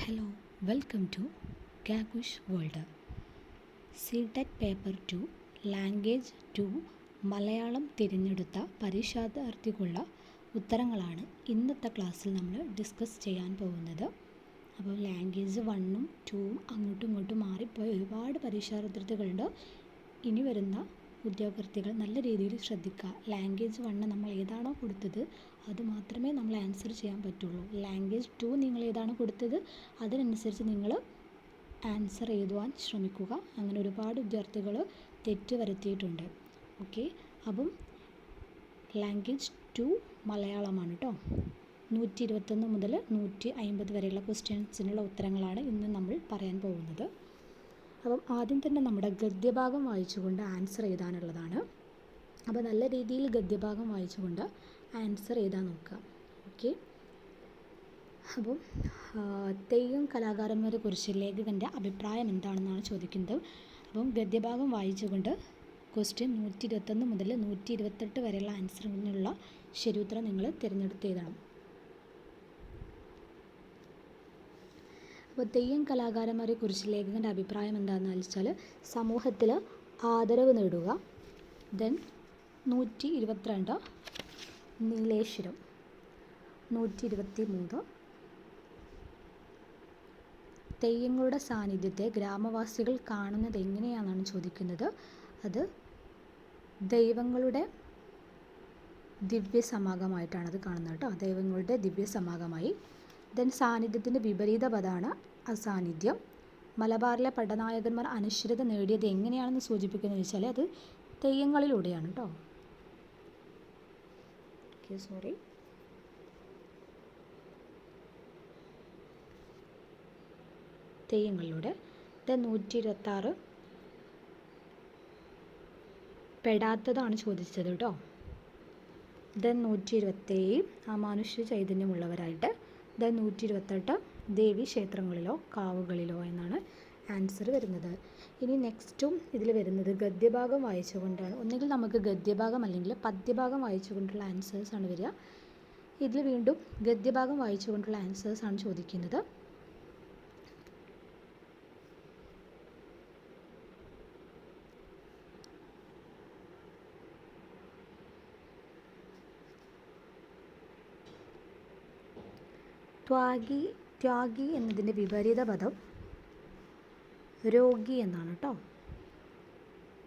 Hello, welcome to Kakkush world. CTET paper 2 language 2 Malayalam തിരഞ്ഞെടുത്ത പരീക്ഷാർത്ഥിക്കുള്ള ഉത്തരങ്ങളാണ് ഇന്നത്തെ ക്ലാസ്സിൽ നമ്മൾ ഡിസ്കസ് ചെയ്യാൻ പോകുന്നത്. അപ്പോൾ ലാംഗ്വേജ് 1ഉം 2ഉം അങ്ങോട്ടും ഇങ്ങോട്ടും മാറിപ്പോയ ഒരുപാട് പരീക്ഷാർത്ഥികളുണ്ട്. ഇനി വരുന്ന ഉദ്യോഗാർത്ഥികൾ നല്ല രീതിയിൽ ശ്രദ്ധിക്കുക. ലാംഗ്വേജ് 1 നമ്മൾ ഏതാണോ കൊടുത്തത് അത് മാത്രമേ നമ്മൾ ആൻസർ ചെയ്യാൻ പറ്റുള്ളൂ. ലാംഗ്വേജ് 2 നിങ്ങൾ ഏതാണോ കൊടുത്തത് അതിനനുസരിച്ച് നിങ്ങൾ ആൻസർ എഴുതുവാൻ ശ്രമിക്കുക. അങ്ങനെ ഒരുപാട് വിദ്യാർത്ഥികൾ തെറ്റ് വരുത്തിയിട്ടുണ്ട്. ഓക്കെ, അപ്പം ലാംഗ്വേജ് 2 മലയാളമാണ് കേട്ടോ. 121 മുതൽ 150 വരെയുള്ള ക്വസ്റ്റ്യൻസിനുള്ള ഉത്തരങ്ങളാണ് ഇന്ന് നമ്മൾ പറയാൻ പോകുന്നത്. അപ്പം ആദ്യം തന്നെ നമ്മുടെ ഗദ്യഭാഗം വായിച്ചുകൊണ്ട് ആൻസർ എഴുതാനുള്ളതാണ്. അപ്പോൾ നല്ല രീതിയിൽ ഗദ്യഭാഗം വായിച്ചുകൊണ്ട് ആൻസർ എഴുതാൻ നോക്കുക. ഓക്കെ, അപ്പം തെയ്യം കലാകാരന്മാരെ കുറിച്ച് ലേഖകൻ്റെ അഭിപ്രായം എന്താണെന്നാണ് ചോദിക്കുന്നത്. അപ്പം ഗദ്യഭാഗം വായിച്ചുകൊണ്ട് ക്വസ്റ്റ്യൻ 121 മുതൽ 128 വരെയുള്ള ആൻസറിനുള്ള ശരിയുത്തരം നിങ്ങൾ തിരഞ്ഞെടുത്ത് എഴുതണം. അപ്പോൾ തെയ്യം കലാകാരന്മാരെ കുറിച്ച് ലേഖകൻ്റെ അഭിപ്രായം എന്താണെന്ന് വെച്ചാൽ സമൂഹത്തിൽ ആദരവ് നേടുക. ദെൻ 122 നീലേശ്വരം. 123 തെയ്യങ്ങളുടെ സാന്നിധ്യത്തെ ഗ്രാമവാസികൾ കാണുന്നത് എങ്ങനെയാണെന്നാണ് ചോദിക്കുന്നത്. അത് ദൈവങ്ങളുടെ ദിവ്യസമാഗമായിട്ടാണ് അത് കാണുന്നത് കേട്ടോ. ദൈവങ്ങളുടെ ദിവ്യസമാഗമായി. ദെൻ സാന്നിധ്യത്തിൻ്റെ വിപരീത പദമാണ് അസാന്നിധ്യം. മലബാറിലെ പടനായകന്മാർ അനശ്വരത നേടിയത് എങ്ങനെയാണെന്ന് സൂചിപ്പിക്കുന്നത് വെച്ചാൽ അത് തെയ്യങ്ങളിലൂടെയാണ് കേട്ടോ. തെയ്യങ്ങളിലൂടെ. ദെൻ 126 പെടാത്തതാണ് ചോദിച്ചത് കേട്ടോ. ദെൻ 127 അമാനുഷ്യ ചൈതന്യമുള്ളവരായിട്ട്. ദെൻ 128 ദേവി ക്ഷേത്രങ്ങളിലോ കാവുകളിലോ എന്നാണ് ആൻസർ വരുന്നത്. ഇനി നെക്സ്റ്റും ഇതിൽ വരുന്നത് ഗദ്യഭാഗം വായിച്ചുകൊണ്ടാണ്. ഒന്നുകിൽ നമുക്ക് ഗദ്യഭാഗം അല്ലെങ്കിൽ പദ്യഭാഗം വായിച്ചുകൊണ്ടുള്ള ആൻസേഴ്സാണ് വരിക. ഇതിൽ വീണ്ടും ഗദ്യഭാഗം വായിച്ചുകൊണ്ടുള്ള ആൻസേഴ്സാണ് ചോദിക്കുന്നത്. ത്യാഗി എന്നതിൻ്റെ വിപരീത രോഗി എന്നാണ് കേട്ടോ.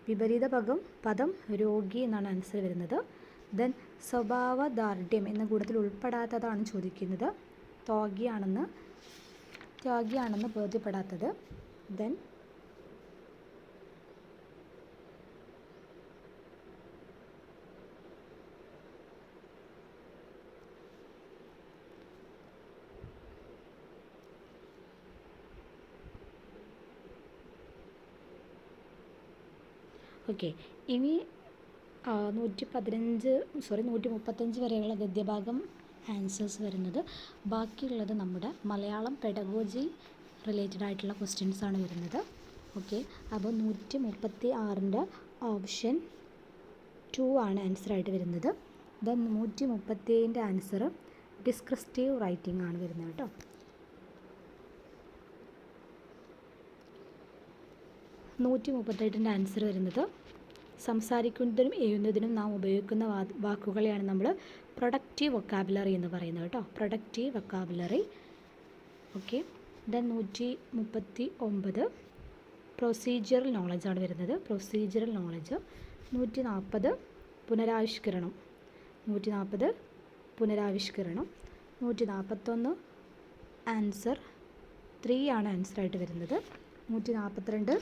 വിപരീത പദം രോഗി എന്നാണ് ആൻസർ വരുന്നത്. ദെൻ സ്വഭാവദാർഢ്യം എന്ന കൂട്ടത്തിൽ ഉൾപ്പെടാത്തതാണ് ചോദിക്കുന്നത്. ത്യാഗിയാണെന്ന് ബോധ്യപ്പെടാത്തത്. ദെൻ ഓക്കെ, ഇനി 135 വരെയുള്ള ഗദ്യഭാഗം ആൻസേഴ്സ് വരുന്നത്. ബാക്കിയുള്ളത് നമ്മുടെ മലയാളം പെഡഗോജി റിലേറ്റഡ് ആയിട്ടുള്ള ക്വസ്റ്റ്യൻസാണ് വരുന്നത്. ഓക്കെ, അപ്പോൾ 136 ഓപ്ഷൻ 2 ആണ് ആൻസറായിട്ട് വരുന്നത്. ദെൻ 137 ആൻസർ ഡിസ്ക്രിപ്റ്റീവ് റൈറ്റിംഗ് ആണ് വരുന്നത് കേട്ടോ. 138 ആൻസർ വരുന്നത് സംസാരിക്കുന്നതിനും എഴുതുന്നതിനും നാം ഉപയോഗിക്കുന്ന വാക്കുകളെയാണ് നമ്മൾ പ്രൊഡക്റ്റീവ് വൊക്കാബുലറി എന്ന് പറയുന്നത് കേട്ടോ. Productive vocabulary. Okay, then 139 procedural നോളജാണ് വരുന്നത്. Procedural knowledge. 140 പുനരാവിഷ്കരണം. 141 ആൻസർ 3 ആണ് ആൻസറായിട്ട് വരുന്നത്. 142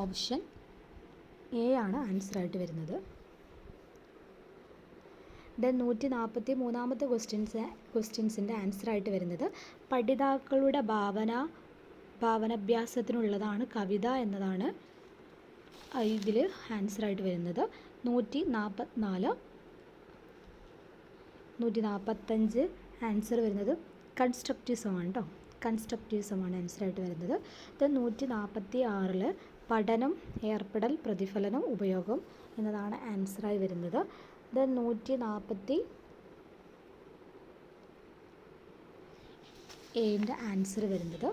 ഓപ്ഷൻ എ ആണ് ആൻസറായിട്ട് വരുന്നത്. ദെൻ 143 ക്വസ്റ്റ്യൻസിൻ്റെ ആൻസറായിട്ട് വരുന്നത് പഠിതാക്കളുടെ ഭാവനാഭ്യാസത്തിനുള്ളതാണ് കവിത എന്നതാണ് ഇതിൽ ആൻസറായിട്ട് വരുന്നത്. 145 ആൻസർ വരുന്നത് കൺസ്ട്രക്റ്റിസമാണ് കേട്ടോ. കൺസ്ട്രക്റ്റിസമാണ് ആൻസറായിട്ട് വരുന്നത്. ദെൻ 146 പഠനം, ഏർപ്പെടൽ, പ്രതിഫലനം, ഉപയോഗം എന്നതാണ് ആൻസറായി വരുന്നത്. ദെൻ 147 എയുടെ ആൻസർ വരുന്നത്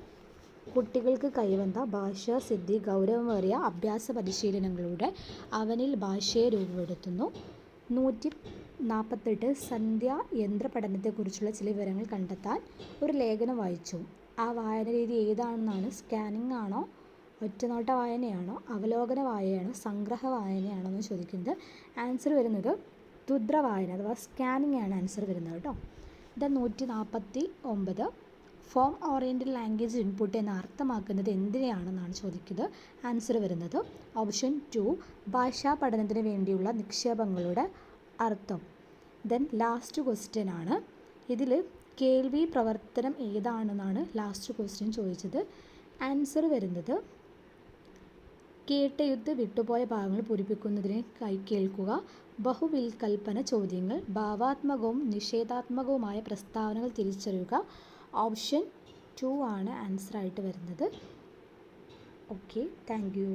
കുട്ടികൾക്ക് കൈവന്ന ഭാഷാസിദ്ധി ഗൗരവമേറിയ അഭ്യാസ പരിശീലനങ്ങളിലൂടെ അവനിൽ ഭാഷയെ രൂപപ്പെടുത്തുന്നു. 148 സന്ധ്യ യന്ത്രപഠനത്തെക്കുറിച്ചുള്ള ചില വിവരങ്ങൾ കണ്ടെത്താൻ ഒരു ലേഖനം വായിച്ചു. ആ വായന രീതി ഏതാണെന്നാണ്? സ്കാനിംഗ് ആണോ, ഒറ്റനോട്ട വായനയാണോ, അവലോകന വായനയാണോ, സംഗ്രഹ വായനയാണോ എന്ന് ചോദിക്കുന്നത്. ആൻസർ വരുന്നത് ദ്രുത വായന അഥവാ സ്കാനിംഗ് ആണ് ആൻസർ വരുന്നത് കേട്ടോ. Then 149 form oriented language input എന്ന് അർത്ഥമാക്കുന്നത് എന്തിനെയാണെന്നാണ് ചോദിക്കുന്നത്. ആൻസർ വരുന്നത് ഓപ്ഷൻ 2 ഭാഷാ പഠനത്തിന് വേണ്ടിയുള്ള നിക്ഷേപങ്ങളുടെ അർത്ഥം. ദെൻ ലാസ്റ്റ് ക്വസ്റ്റ്യൻ ആണ്. ഇതിൽ കേൾവി പ്രവർത്തനം ഏതാണെന്നാണ് ലാസ്റ്റ് ക്വസ്റ്റ്യൻ ചോദിച്ചത്. ആൻസർ വരുന്നത് കേട്ടെഴുത്ത് വിട്ടുപോയ ഭാഗങ്ങൾ പൂരിപ്പിക്കുന്നതിന് കേൾക്കുക, ബഹുവിൽക്കൽപ്പന ചോദ്യങ്ങൾ, ഭാവാത്മകവും നിഷേധാത്മകവുമായ പ്രസ്താവനകൾ തിരിച്ചറിയുക. ഓപ്ഷൻ 2 ആണ് ആൻസർ ആയിട്ട് വരുന്നത്. Okay, thank you.